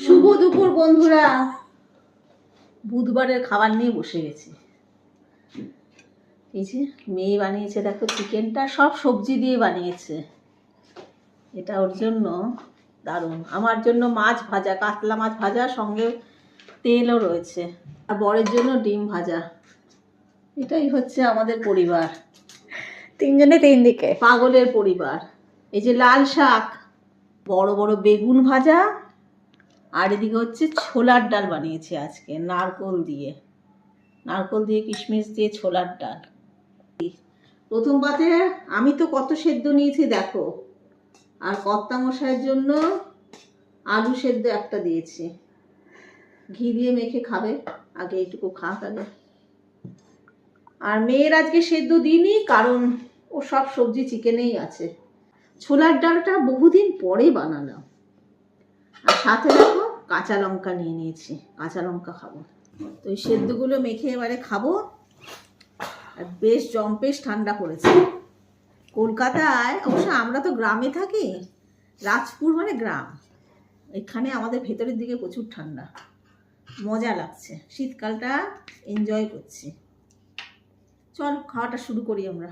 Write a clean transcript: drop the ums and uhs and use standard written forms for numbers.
শুভ দুপুর বন্ধুরা, বুধবারের খাবার নিয়ে বসে গেছি। এই যে মেয়ে বানিয়েছে, দেখো চিকেনটা সব সবজি দিয়ে বানিয়েছে। এটা ওর জন্য দারুণ। আমার জন্য মাছ ভাজা, কাতলা মাছ ভাজা, সঙ্গে তেলও রয়েছে। আর বরের জন্য ডিম ভাজা। এটাই হচ্ছে আমাদের পরিবার, তিনজনে তিন দিকে পাগলের পরিবার। এই যে লাল শাক, বড় বড় বেগুন ভাজা, আর এদিকে হচ্ছে ছোলার ডাল বানিয়েছি আজকে, নারকোল দিয়ে কিশমিশ দিয়ে ছোলার ডাল। প্রথম পাতে আমি তো কত সেদ্ধ নিয়েছি দেখো, আর কর্তা মশাইয়ের জন্য আলু সেদ্ধ একটা দিয়েছি। ঘি দিয়ে মেখে খাবে, আগে এইটুকু খাক আগে। আর মেয়ের আজকে সেদ্ধ দিইনি, কারণ ও সব সবজি চিকেনেই আছে। ছোলার ডালটা বহুদিন পরে বানালাম। আর সাথে দেখো কাঁচা লঙ্কা নিয়ে নিয়েছি, কাঁচা লঙ্কা খাবো। তো এই সেদ্ধগুলো মেখে এবারে খাবো। আর বেশ জম্পেশ ঠান্ডা পড়েছে কলকাতায়। অবশ্য আমরা তো গ্রামে থাকি, রাজপুর মানে গ্রাম। এখানে আমাদের ভেতরের দিকে প্রচুর ঠান্ডা, মজা লাগছে। শীতকালটা এনজয় করছি। চল খাওয়াটা শুরু করি আমরা।